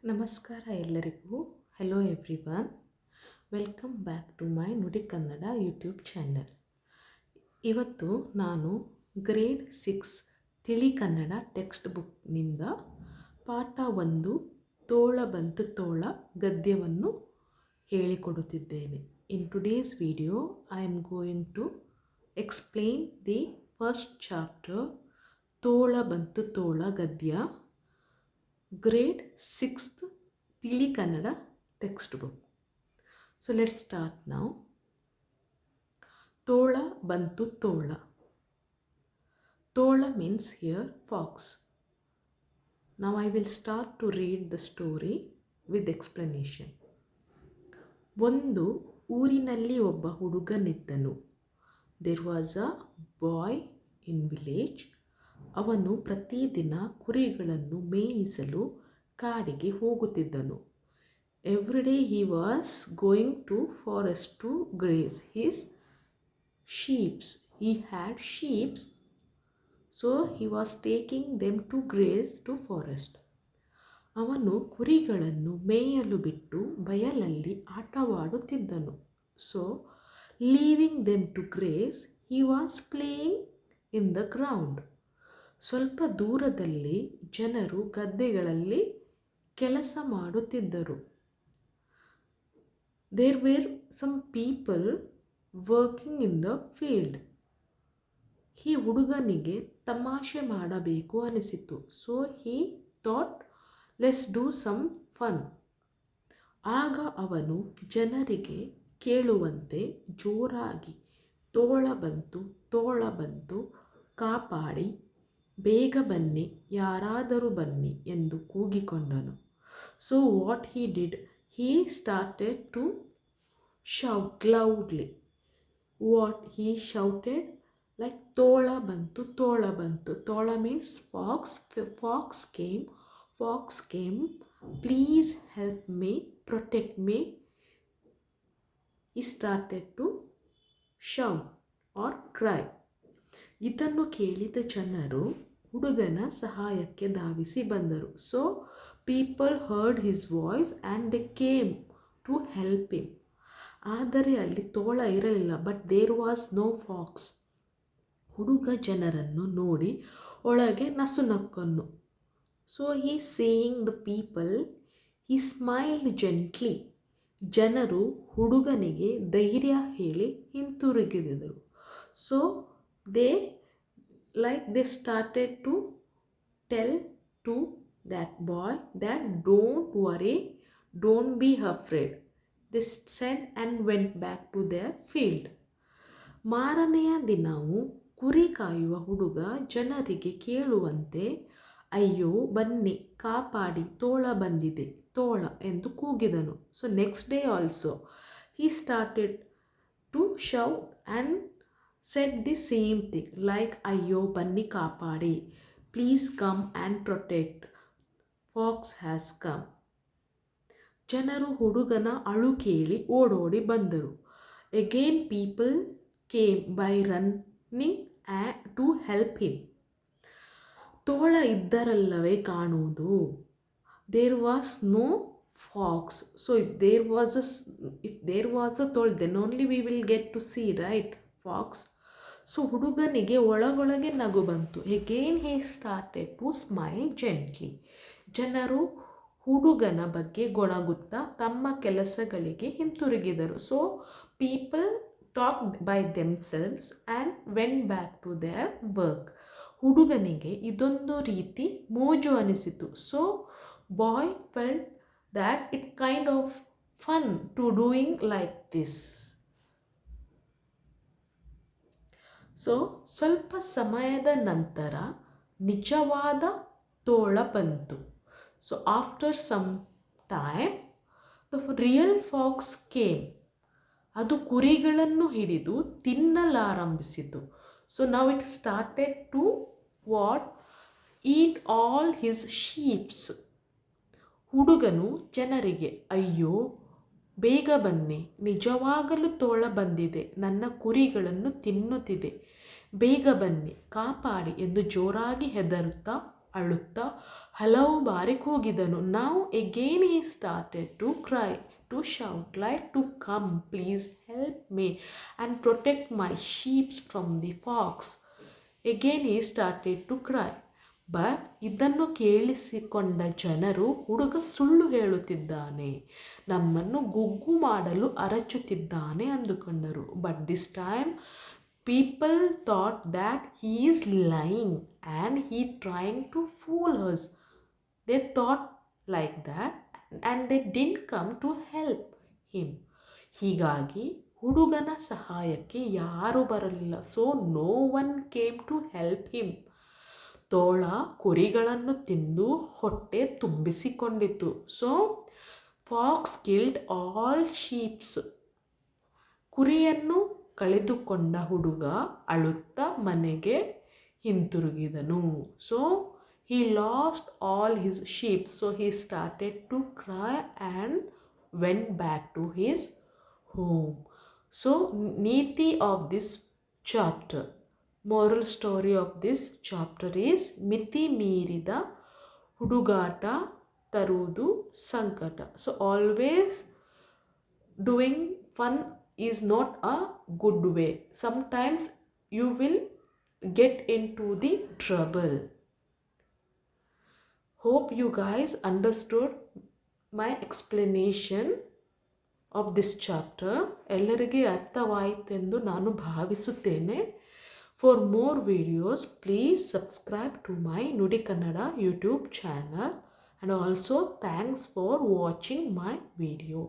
ನಮಸ್ಕಾರ ಎಲ್ಲರಿಗೂ. Hello everyone, welcome back to my Nudi Kannada YouTube channel. ಇವತ್ತು ನಾನು ಗ್ರೇಡ್ 6 ತಿಳಿ ಕನ್ನಡ ಟೆಕ್ಸ್ಟ್ ಬುಕ್ನಿಂದ ಪಾಠ 1 ತೋಳ ಬಂತು ತೋಳ ಗದ್ಯವನ್ನು ಹೇಳಿಕೊಡುತ್ತಿದ್ದೇನೆ. In today's video I am going to explain the first chapter ತೋಳ ಬಂತು ತೋಳ ಗದ್ಯ, grade 6th Tili Kannada textbook. So let's start now. Tola bantu tola. Tola means here fox. Now I will start to read the story with explanation. ಒಂದು ಊರಿನಲ್ಲಿ ಒಬ್ಬ ಹುಡುಗನಿದ್ದನು. There was a boy in village. ಅವನು ಪ್ರತಿದಿನ ಕುರಿಗಳನ್ನು ಮೇಯಿಸಲು ಕಾಡಿಗೆ ಹೋಗುತ್ತಿದ್ದನು. Every day he was going to forest to graze his sheeps. He had sheeps, so he was taking them to graze to forest. ಅವನು ಕುರಿಗಳನ್ನು ಮೇಯಲು ಬಿಟ್ಟು ಬಯಲಲ್ಲಿ ಆಟವಾಡುತ್ತಿದ್ದನು. So leaving them to graze he was playing in the ground. ಸ್ವಲ್ಪ ದೂರದಲ್ಲಿ ಜನರು ಗದ್ದೆಗಳಲ್ಲಿ ಕೆಲಸ ಮಾಡುತ್ತಿದ್ದರು. There were some people working in the field. ಈ ಹುಡುಗನಿಗೆ ತಮಾಷೆ ಮಾಡಬೇಕು ಅನಿಸಿತು. So he thought let's do some fun. ಆಗ ಅವನು ಜನರಿಗೆ ಕೇಳುವಂತೆ ಜೋರಾಗಿ ತೋಳ ಬಂತು ಕಾಪಾಡಿ, ಬೇಗ ಬನ್ನಿ, ಯಾರಾದರೂ ಬನ್ನಿ ಎಂದು ಕೂಗಿಕೊಂಡನು. So what he did, he started to shout loudly. What he shouted like ತೋಳ ಬಂತು. ತೋಳ means fox. Fox came, please help me, protect me. He started to shout or cry. ಇದನ್ನು ಕೇಳಿದ ಜನರು ಹುಡುಗನ ಸಹಾಯಕ್ಕೆ ಧಾವಿಸಿ ಬಂದರು. So people heard his voice and they came to help him. ಆದರೆ ಅಲ್ಲಿ ತೋಳ ಇರಲಿಲ್ಲ, but there was no fox. ಹುಡುಗ ಜನರನ್ನು ನೋಡಿ ಒಳಗೆ ನಸುನಕ್ಕನು. So he seeing the people he smiled gently. ಜನರು ಹುಡುಗನಿಗೆ ಧೈರ್ಯ ಹೇಳಿ ಹಿಂತಿರುಗಿದರು. So they started to tell to that boy that don't worry, don't be afraid. They said and went back to their field. ಮಾರನೆಯ ದಿನವೂ ಕುರಿ ಕಾಯುವ ಹುಡುಗ ಜನರಿಗೆ ಕೇಳುವಂತೆ ಅಯ್ಯೋ ಬನ್ನಿ, ಕಾಪಾಡಿ, ತೋಳ ಬಂದಿದೆ, ತೋಳ ಎಂದು ಕೂಗಿದನು. So next day also he started to shout and said the same thing like ಅಯ್ಯೋ ಬನ್ನಿ ಕಾಪಾಡಿ, please come and protect, fox has come. ಜನರು ಹುಡುಗನ ಅಳು ಕೇಳಿ ಓಡೋಡಿ ಬಂದರು. Again people came by running to help him. ತೋಳ ಇದ್ದರಲ್ಲವೇ ಕಾಣುವುದು. There was no fox. So if there was a ತೋಳ, then only we will get to see, right, fox. So ಹುಡುಗನಿಗೆ ಒಳಗೊಳಗೆ ನಗು ಬಂತು. Again he started to smile gently. ಜನರು ಹುಡುಗನ ಬಗ್ಗೆ ಗೊಣಗುತ್ತಾ ತಮ್ಮ ಕೆಲಸಗಳಿಗೆ ಹಿಂತಿರುಗಿದರು. So people talked by themselves and went back to their work. ಹುಡುಗನಿಗೆ ಇದೊಂದು ರೀತಿ ಮೋಜು ಅನಿಸಿತು. So boy felt that it kind of fun to doing like this. So ಸ್ವಲ್ಪ ಸಮಯದ ನಂತರ ನಿಜವಾದ ತೋಳ ಬಂತು. So after some time the real fox came. ಅದು ಕುರಿಗಳನ್ನು ಹಿಡಿದು ತಿನ್ನಲಾರಂಭಿಸಿತು. So now it started to what eat all his sheeps. ಹುಡುಗನು ಜನರಿಗೆ ಅಯ್ಯೋ ಬೇಗ ಬನ್ನಿ, ನಿಜವಾಗಲೂ ತೋಳ ಬಂದಿದೆ, ನನ್ನ ಕುರಿಗಳನ್ನು ತಿನ್ನುತ್ತಿದೆ, ಬೇಗ ಬನ್ನಿ, ಕಾಪಾಡಿ ಎಂದು ಜೋರಾಗಿ ಹೆದರುತ್ತಾ ಅಳುತ್ತಾ ಹಲವು ಬಾರಿ ಕೂಗಿದನು. Now again he started to cry, to shout like to come, please help me and protect my sheep from the fox. Again he started to cry. But ಇದನ್ನು ಕೇಳಿಸಿಕೊಂಡ ಜನರು ಹುಡುಗ ಸುಳ್ಳು ಹೇಳುತ್ತಿದ್ದಾನೆ, ನಮ್ಮನ್ನು ಗುಗ್ಗು ಮಾಡಲು ಅರಚುತ್ತಿದ್ದಾನೆ ಅಂದುಕೊಂಡರು. But this time people thought that he is lying and he trying to fool us. They thought like that and they didn't come to help him. ಹೀಗಾಗಿ ಹುಡುಗನ ಸಹಾಯಕ್ಕೆ ಯಾರೂ ಬರಲಿಲ್ಲ. So no one came to help him. ತೋಳ ಕುರಿಗಳನ್ನು ತಿಂದು ಹೊಟ್ಟೆ ತುಂಬಿಸಿಕೊಂಡಿತು. So fox killed all sheeps. ಕುರಿಯನ್ನು ಕಳೆದುಕೊಂಡ ಹುಡುಗ ಅಳುತ್ತಾ ಮನೆಗೆ ಹಿಂತಿರುಗಿದನು. So he lost all his sheep, so he started to cry and went back to his home. So neeti of this chapter, moral story of this chapter is ಮಿತಿ ಮೀರಿದ ಹುಡುಗಾಟ ತರುವುದು ಸಂಕಟ. So always doing fun is not a good way. Sometimes you will get into the trouble. Hope you guys understood my explanation of this chapter. ಎಲ್ಲರಿಗೆ ಅರ್ಥವಾಯಿತೆಂದು ನಾನು ಭಾವಿಸುತ್ತೇನೆ. For more videos, please subscribe to my ನುಡಿ Kannada YouTube channel, and also thanks for watching my video.